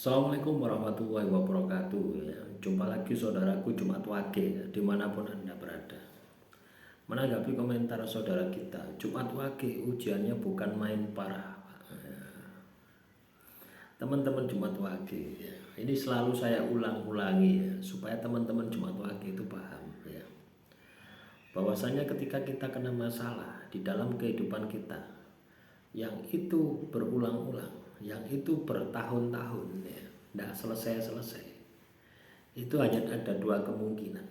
Assalamualaikum warahmatullahi wabarakatuh ya. Jumpa lagi saudaraku Jumat Wage ya, dimanapun Anda berada. Menanggapi komentar saudara kita, Jumat Wage ujiannya bukan main parah ya. Teman-teman Jumat Wage ya, ini selalu saya ulang-ulangi ya, supaya teman-teman Jumat Wage itu paham ya, bahwasanya ketika kita kena masalah di dalam kehidupan kita yang itu berulang-ulang, yang itu bertahun-tahun ya, tidak selesai-selesai, itu hanya ada dua kemungkinan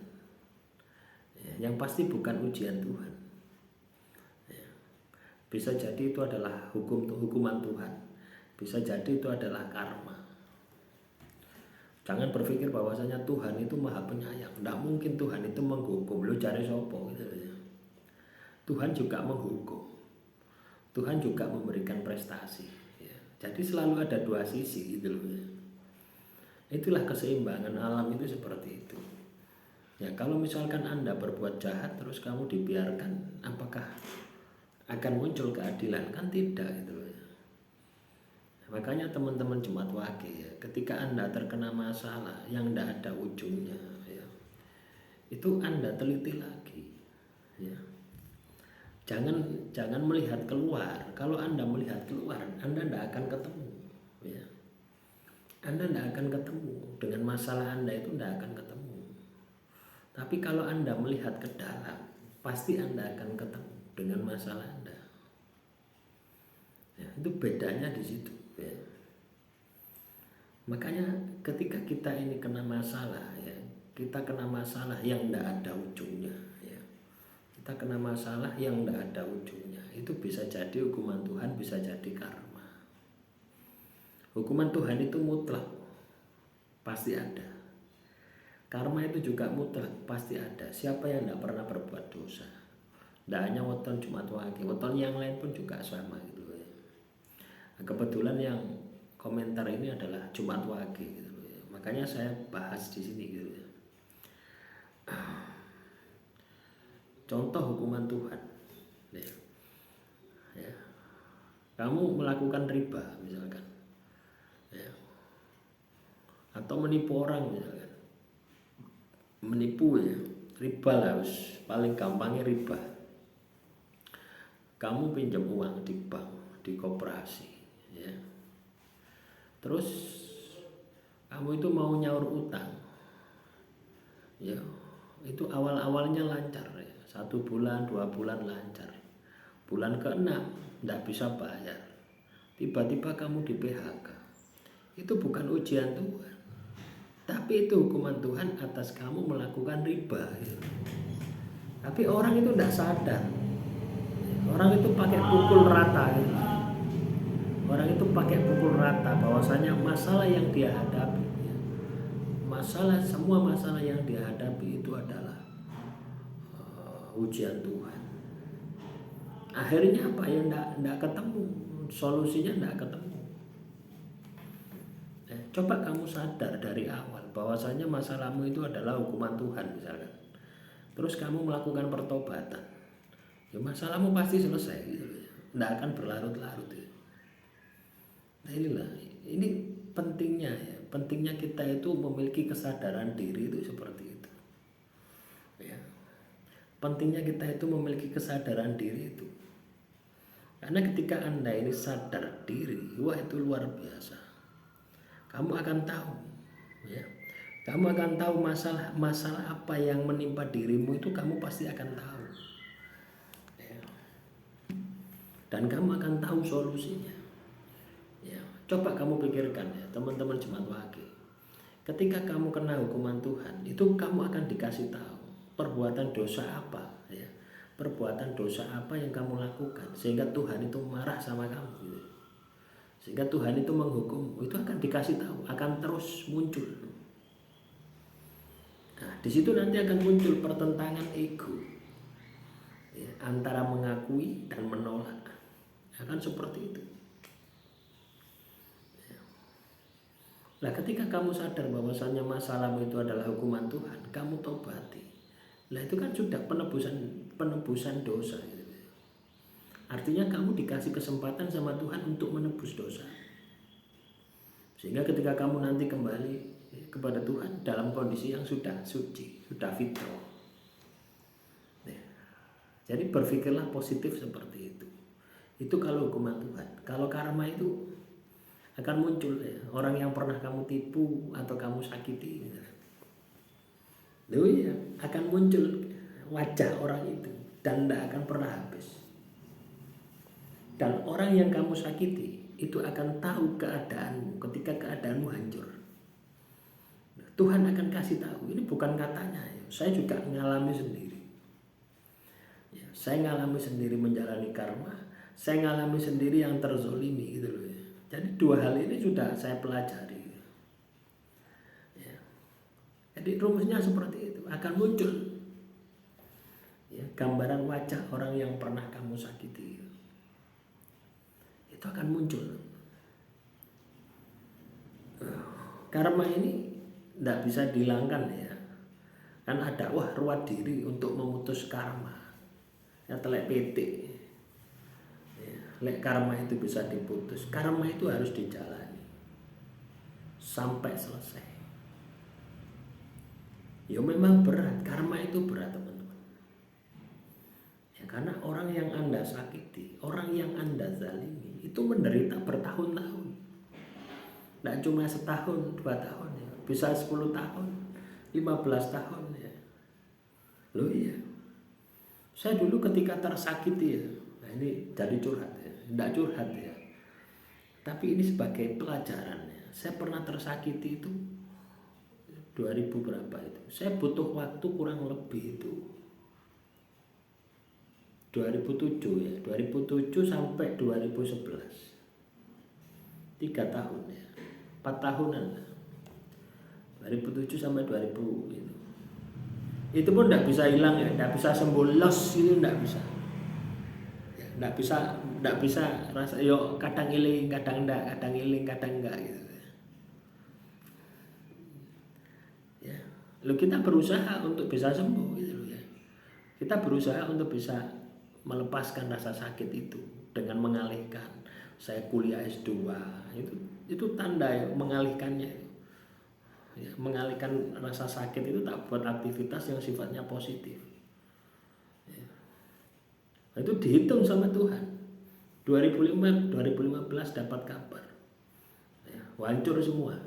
ya, yang pasti bukan ujian Tuhan ya. Bisa jadi itu adalah hukuman Tuhan, bisa jadi itu adalah karma. Jangan berpikir bahwasanya Tuhan itu maha penyayang, tidak mungkin Tuhan itu menghukum, lu cari sopo gitu ya. Tuhan juga menghukum, Tuhan juga memberikan prestasi ya. Jadi selalu ada dua sisi gitu loh ya. Itulah keseimbangan alam itu seperti itu ya. Kalau misalkan Anda berbuat jahat terus kamu dibiarkan, apakah akan muncul keadilan? Kan tidak gitu loh ya. Makanya teman-teman Jumat Wage ya, ketika Anda terkena masalah yang tidak ada ujungnya ya, itu Anda teliti lagi ya. Jangan melihat keluar. Kalau Anda melihat keluar, Anda tidak akan ketemu ya. Anda tidak akan ketemu dengan masalah Anda, itu tidak akan ketemu. Tapi kalau Anda melihat ke dalam, pasti Anda akan ketemu dengan masalah Anda ya. Itu bedanya di situ ya. Makanya ketika kita ini kena masalah ya, kita kena masalah yang tidak ada ujungnya ya, kita kena masalah yang tidak ada ujungnya, itu bisa jadi hukuman Tuhan, bisa jadi karma. Hukuman Tuhan itu mutlak, pasti ada. Karma itu juga mutlak, pasti ada. Siapa yang tidak pernah berbuat dosa? Tidak hanya weton Jumat Wage, weton yang lain pun juga sama gitu ya. Nah, kebetulan yang komentar ini adalah Jumat Wage gitu ya. Makanya saya bahas di sini gitu ya. Contoh hukuman Tuhan ya. Ya. Kamu melakukan riba misalkan ya, atau menipu orang misalkan, menipu ya, riba lah, paling gampangnya riba. Kamu pinjam uang di bank, di koperasi ya, terus kamu itu mau nyaur utang ya, itu awal-awalnya lancar ya, 1 bulan 2 bulan lancar, bulan ke-6 tidak bisa bayar, tiba-tiba kamu di PHK. Itu bukan ujian Tuhan, tapi itu hukuman Tuhan atas kamu melakukan riba gitu. Tapi orang itu tidak sadar, orang itu pakai pukul rata gitu. Orang itu pakai pukul rata bahwasanya masalah yang dia hadapi ya, semua masalah yang dia hadapi itu adalah ujian Tuhan. Akhirnya apa ya, tidak ketemu solusinya, tidak ketemu. Coba kamu sadar dari awal bahwasanya masalahmu itu adalah hukuman Tuhan misalkan, terus kamu melakukan pertobatan ya, masalahmu pasti selesai gitu ya. Tidak akan berlarut-larut ya. Nah ini pentingnya ya, pentingnya kita itu memiliki kesadaran diri itu seperti itu ya. Pentingnya kita itu memiliki kesadaran diri itu, karena ketika Anda ini sadar diri, wah itu luar biasa. Kamu akan tahu ya, kamu akan tahu masalah apa yang menimpa dirimu, itu kamu pasti akan tahu ya. Dan kamu akan tahu solusinya ya. Coba kamu pikirkan ya teman-teman Jemaat Wage, ketika kamu kena hukuman Tuhan, itu kamu akan dikasih tahu perbuatan dosa apa ya, perbuatan dosa apa yang kamu lakukan sehingga Tuhan itu marah sama kamu gitu. Sehingga Tuhan itu menghukum, itu akan dikasih tahu, akan terus muncul. Nah, di situ nanti akan muncul pertentangan ego ya, antara mengakui dan menolak, akan seperti itu. Nah, ketika kamu sadar bahwasannya masalahmu itu adalah hukuman Tuhan, kamu tobati. Nah, itu kan sudah penebusan dosa gitu. Artinya kamu dikasih kesempatan sama Tuhan untuk menebus dosa. Sehingga ketika kamu nanti kembali kepada Tuhan dalam kondisi yang sudah suci, sudah fitrah. Jadi berpikirlah positif seperti itu. Itu kalau hukuman Tuhan. Kalau karma itu akan muncul ya, orang yang pernah kamu tipu atau kamu sakiti gitu. Loh ya, akan muncul wajah orang itu dan tidak akan pernah habis. Dan orang yang kamu sakiti itu akan tahu keadaanmu ketika keadaanmu hancur. Tuhan akan kasih tahu. Ini bukan katanya ya. Saya juga mengalami sendiri. Saya ngalami sendiri menjalani karma, saya ngalami sendiri yang terzolimi gitu loh ya. Jadi dua hal ini sudah saya pelajari ya. Jadi rumusnya seperti itu, akan muncul ya, gambaran wajah orang yang pernah kamu sakiti itu akan muncul. Karma ini tidak bisa dihilangkan ya, kan ada ruat diri untuk memutus karma ya, telek PT ya, lek karma itu bisa diputus. Karma itu harus dijalani sampai selesai ya. Memang berat, karma itu berat teman-teman ya, karena orang yang Anda sakiti, orang yang Anda zalimi itu menderita bertahun-tahun, tidak cuma setahun 2 tahun ya, bisa 10 tahun 15 tahun ya. Loh iya, saya dulu ketika tersakiti ya, nah ini jadi curhat ya, tidak curhat ya, tapi ini sebagai pelajaran ya. Saya pernah tersakiti itu 2000 berapa itu, saya butuh waktu kurang lebih itu 2007 ya, 2007 sampai 2011, 3 tahun ya, 4 tahunan lah, 2007 sampai 2000 itu pun tidak bisa hilang ya, tidak bisa sembuh los itu, tidak bisa ya, tidak bisa rasa yo, kadang iling kadang enggak, kadang iling kadang enggak gitu ya. Lo kita berusaha untuk bisa sembuh gitu loh ya, kita berusaha untuk bisa melepaskan rasa sakit itu dengan mengalihkan. Saya kuliah S2 itu tanda ya, mengalihkannya ya, mengalihkan rasa sakit itu tak buat aktivitas yang sifatnya positif ya. Itu dihitung sama Tuhan. 2015 dapat kabar ya, hancur semua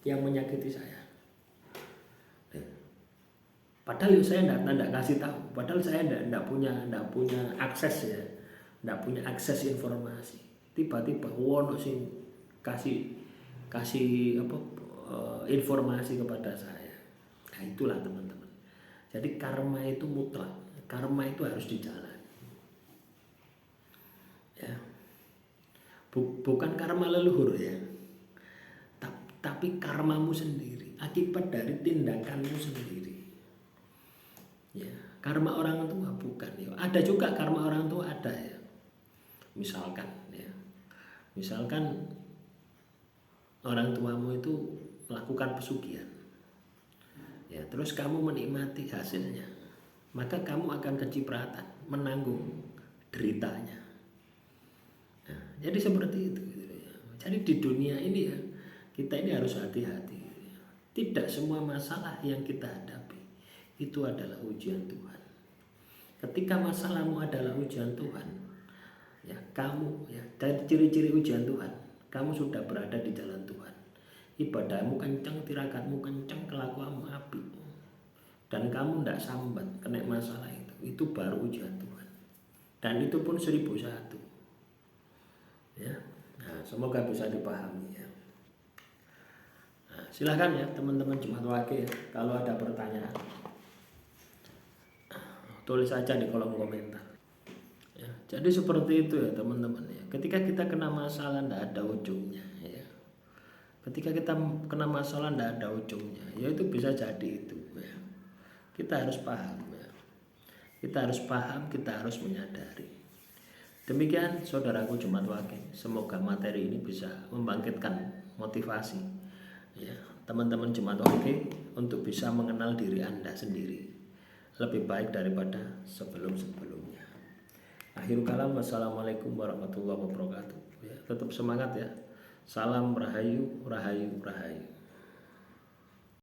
yang menyakiti saya ya. Padahal saya tidak kasih tahu, padahal saya tidak punya akses ya, tidak punya akses informasi. Tiba-tiba wono sing kasih apa informasi kepada saya. Nah itulah teman-teman. Jadi karma itu mutlak, karma itu harus dijalani ya. Bukan karma leluhur ya, tapi karmamu sendiri, akibat dari tindakanmu sendiri ya. Karma orang tua bukan ya. Ada juga karma orang tua, ada ya. Misalkan orang tuamu itu melakukan pesugihan ya, terus kamu menikmati hasilnya, maka kamu akan kecipratan menanggung deritanya. Nah, jadi seperti itu ya. Jadi di dunia ini ya, kita ini harus hati-hati. Tidak semua masalah yang kita hadapi itu adalah ujian Tuhan. Ketika masalahmu adalah ujian Tuhan ya, kamu ya, dari ciri-ciri ujian Tuhan, kamu sudah berada di jalan Tuhan. Ibadahmu kencang, tirakatmu kencang, kelakuanmu apik, dan kamu tidak sambat kena masalah itu baru ujian Tuhan. Dan itu pun 1001 ya. Nah, semoga bisa dipahami ya. Nah, silahkan ya teman-teman Jemaat Wakil, kalau ada pertanyaan tulis saja di kolom komentar ya. Jadi seperti itu ya teman-teman ya. Ketika kita kena masalah tidak ada ujungnya ya. Ketika kita kena masalah tidak ada ujungnya, ya itu bisa jadi itu ya. Kita harus paham ya. Kita harus paham, kita harus menyadari. Demikian saudaraku Jemaat Wakil, semoga materi ini bisa membangkitkan motivasi ya teman-teman Jemaat Wakil untuk bisa mengenal diri Anda sendiri lebih baik daripada sebelum-sebelumnya. Akhirul kalam, wassalamualaikum warahmatullahi wabarakatuh ya. Tetap semangat ya. Salam rahayu, rahayu, rahayu.